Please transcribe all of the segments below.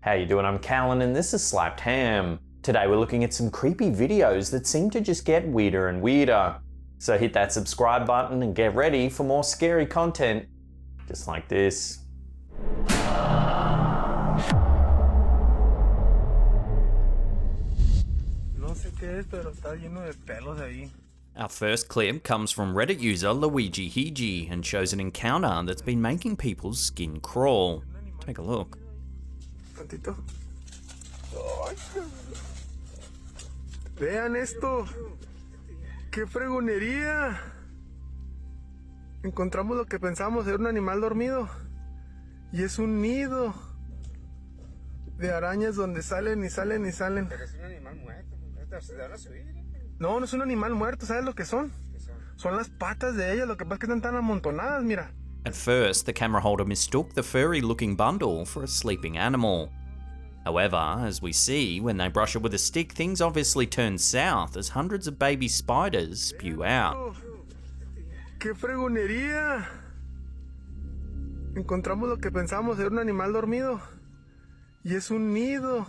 How you doing? I'm Callan and this is Slapped Ham. Today we're looking at some creepy videos that seem to just get weirder and weirder. So hit that subscribe button and get ready for more scary content just like this. No sé qué es, pero está lleno de pelos ahí. Our first clip comes from Reddit user Luigi Hiji and shows an encounter that's been making people's skin crawl. Take a look. Tantito. Ay, vean esto. ¡Qué fregonería! Encontramos lo que pensábamos era un animal dormido. Y es un nido de arañas donde salen y salen y salen. Pero es un animal muerto, ¿se van a subir? No, no es un animal muerto, ¿sabes lo que son? Son las patas de ellas, lo que pasa es que están tan amontonadas, mira. At first, the camera holder mistook the furry-looking bundle for a sleeping animal. However, as we see, when they brush it with a stick, things obviously turn south as hundreds of baby spiders spew out. ¡Qué fregonería! Encontramos lo que pensábamos era un animal dormido. Y es un nido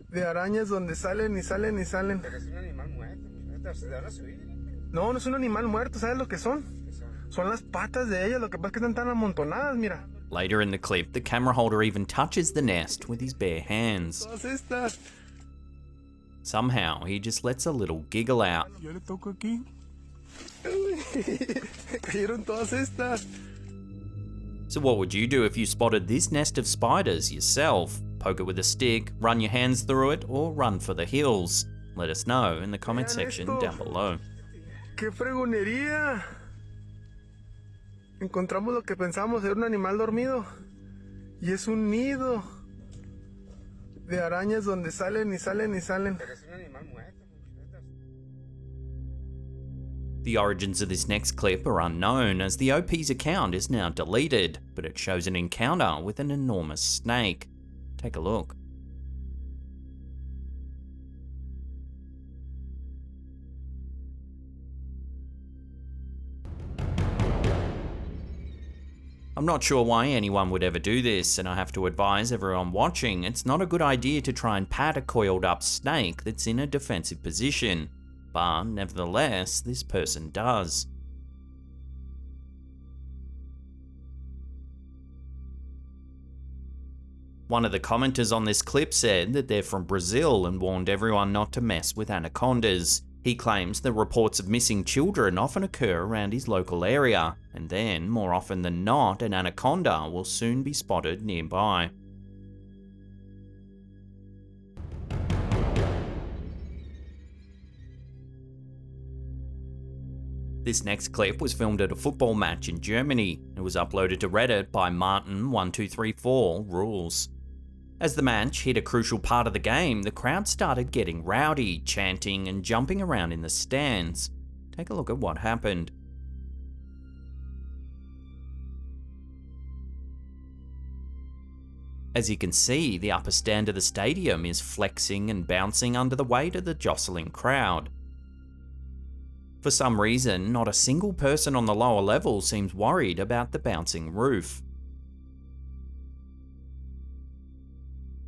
de arañas donde salen y salen y salen. Pero es un animal muerto, ¿se van a subir? No, no es un animal muerto, ¿sabes lo que son? Son las patas de ellas, lo que pasa es que están tan amontonadas, mira. Later in the clip, the camera holder even touches the nest with his bare hands. Todas estas. Somehow, he just lets a little giggle out. Yo le toco aquí. Cayeron todas estas. So what would you do if you spotted this nest of spiders yourself? Poke it with a stick, run your hands through it, or run for the hills? Let us know in the comment section down below. ¡Qué fregonería! Encontramos lo que pensábamos era un animal dormido. Y es un nido de arañas donde salen y salen y salen. Pero es un animal muerto. The origins of this next clip are unknown as the OP's account is now deleted, but it shows an encounter with an enormous snake. Take a look. I'm not sure why anyone would ever do this, and I have to advise everyone watching it's not a good idea to try and pat a coiled up snake that's in a defensive position, but nevertheless, this person does. One of the commenters on this clip said that they're from Brazil and warned everyone not to mess with anacondas. He claims that reports of missing children often occur around his local area, and then, more often than not, an anaconda will soon be spotted nearby. This next clip was filmed at a football match in Germany. It was uploaded to Reddit by Martin1234Rules. As the match hit a crucial part of the game, the crowd started getting rowdy, chanting and jumping around in the stands. Take a look at what happened. As you can see, the upper stand of the stadium is flexing and bouncing under the weight of the jostling crowd. For some reason, not a single person on the lower level seems worried about the bouncing roof.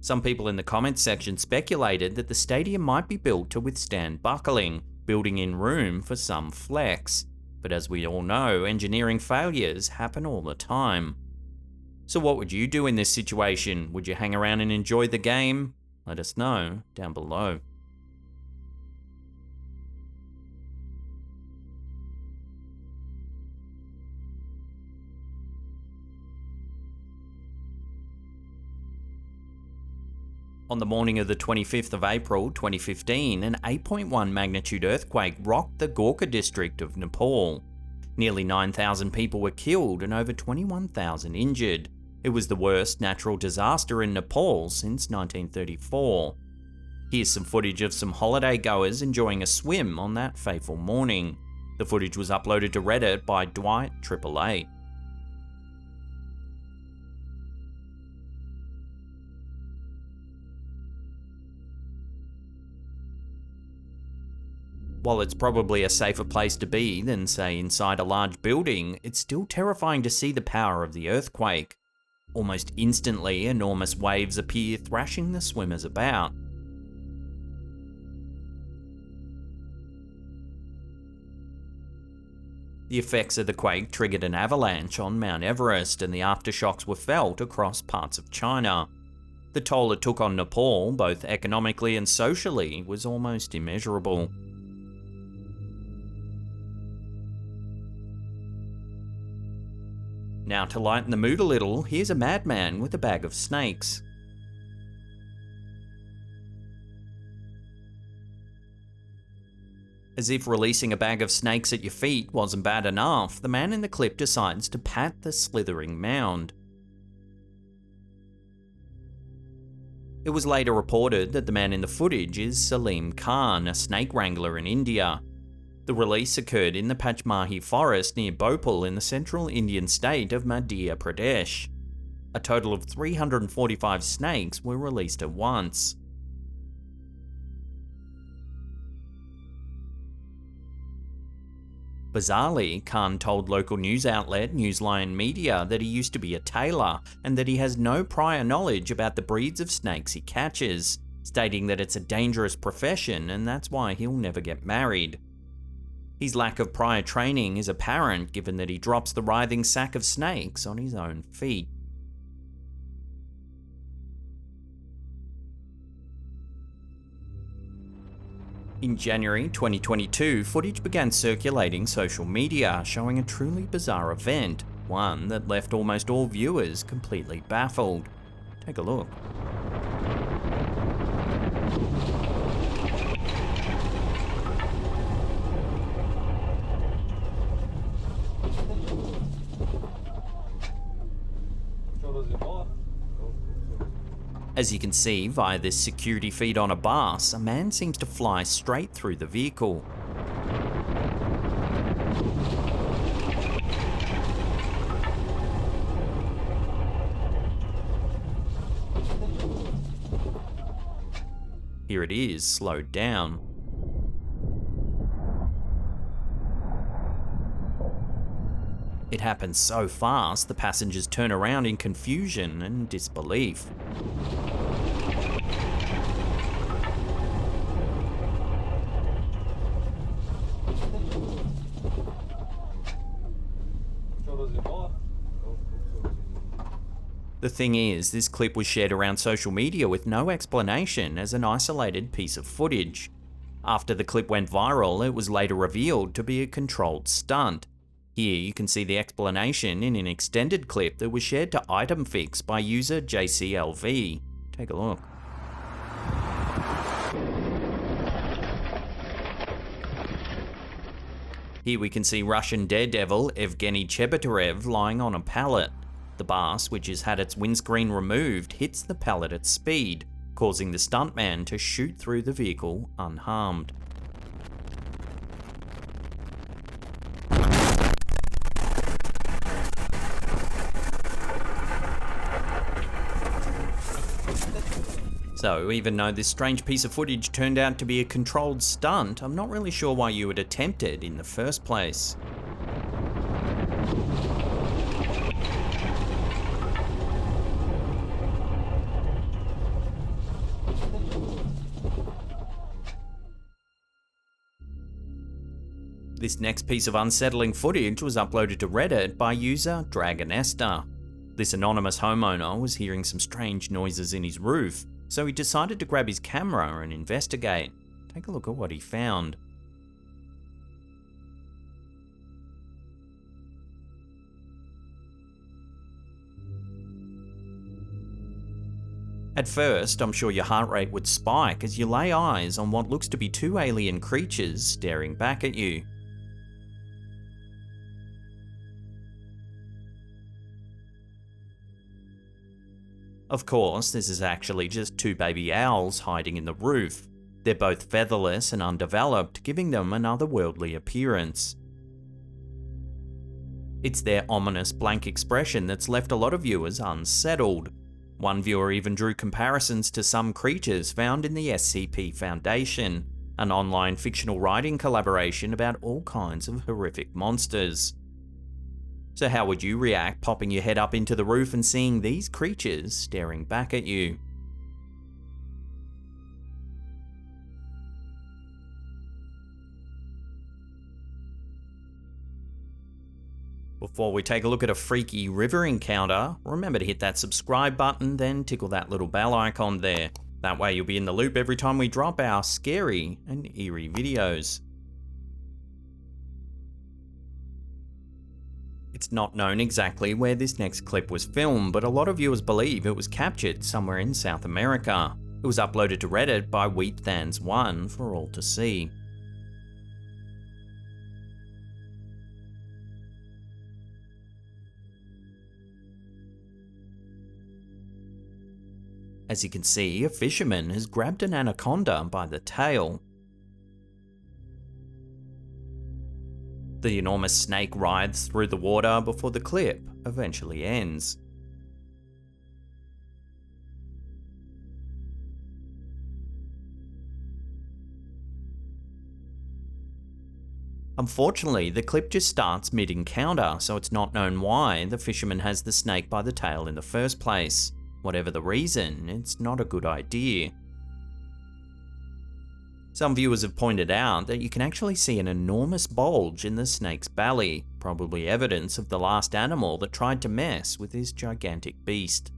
Some people in the comments section speculated that the stadium might be built to withstand buckling, building in room for some flex. But as we all know, engineering failures happen all the time. So what would you do in this situation? Would you hang around and enjoy the game? Let us know down below. On the morning of the 25th of April 2015, an 8.1 magnitude earthquake rocked the Gorkha district of Nepal. Nearly 9,000 people were killed and over 21,000 injured. It was the worst natural disaster in Nepal since 1934. Here's some footage of some holiday goers enjoying a swim on that fateful morning. The footage was uploaded to Reddit by Dwight888. While it's probably a safer place to be than, say, inside a large building, it's still terrifying to see the power of the earthquake. Almost instantly, enormous waves appear, thrashing the swimmers about. The effects of the quake triggered an avalanche on Mount Everest, and the aftershocks were felt across parts of China. The toll it took on Nepal, both economically and socially, was almost immeasurable. Now, to lighten the mood a little, here's a madman with a bag of snakes. As if releasing a bag of snakes at your feet wasn't bad enough, the man in the clip decides to pat the slithering mound. It was later reported that the man in the footage is Saleem Khan, a snake wrangler in India. The release occurred in the Pachmarhi forest near Bhopal in the central Indian state of Madhya Pradesh. A total of 345 snakes were released at once. Bizarrely, Khan told local news outlet Newsline Media that he used to be a tailor and that he has no prior knowledge about the breeds of snakes he catches, stating that it's a dangerous profession and that's why he'll never get married. His lack of prior training is apparent given that he drops the writhing sack of snakes on his own feet. In January 2022, footage began circulating social media showing a truly bizarre event, one that left almost all viewers completely baffled. Take a look. As you can see via this security feed on a bus, a man seems to fly straight through the vehicle. Here it is, slowed down. It happens so fast, the passengers turn around in confusion and disbelief. The thing is, this clip was shared around social media with no explanation as an isolated piece of footage. After the clip went viral, it was later revealed to be a controlled stunt. Here you can see the explanation in an extended clip that was shared to ItemFix by user JCLV. Take a look. Here we can see Russian daredevil Evgeny Chebotarev lying on a pallet. The bus, which has had its windscreen removed, hits the pallet at speed, causing the stuntman to shoot through the vehicle unharmed. So, even though this strange piece of footage turned out to be a controlled stunt, I'm not really sure why you would attempt it in the first place. This next piece of unsettling footage was uploaded to Reddit by user Dragon Esther. This anonymous homeowner was hearing some strange noises in his roof, so he decided to grab his camera and investigate. Take a look at what he found. At first, I'm sure your heart rate would spike as you lay eyes on what looks to be two alien creatures staring back at you. Of course, this is actually just two baby owls hiding in the roof. They're both featherless and undeveloped, giving them an otherworldly appearance. It's their ominous blank expression that's left a lot of viewers unsettled. One viewer even drew comparisons to some creatures found in the SCP Foundation, an online fictional writing collaboration about all kinds of horrific monsters. So how would you react popping your head up into the roof and seeing these creatures staring back at you? Before we take a look at a freaky river encounter, remember to hit that subscribe button, then tickle that little bell icon there. That way you'll be in the loop every time we drop our scary and eerie videos. It's not known exactly where this next clip was filmed, but a lot of viewers believe it was captured somewhere in South America. It was uploaded to Reddit by Wheatthans1 for all to see. As you can see, a fisherman has grabbed an anaconda by the tail. The enormous snake writhes through the water before the clip eventually ends. Unfortunately, the clip just starts mid-encounter, so it's not known why the fisherman has the snake by the tail in the first place. Whatever the reason, it's not a good idea. Some viewers have pointed out that you can actually see an enormous bulge in the snake's belly, probably evidence of the last animal that tried to mess with this gigantic beast.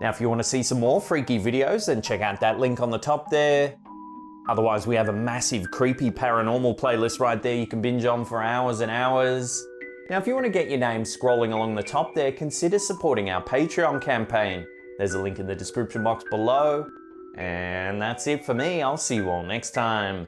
Now, if you want to see some more freaky videos, then check out that link on the top there. Otherwise, we have a massive creepy paranormal playlist right there you can binge on for hours and hours. Now, if you want to get your name scrolling along the top there, consider supporting our Patreon campaign. There's a link in the description box below. And that's it for me. I'll see you all next time.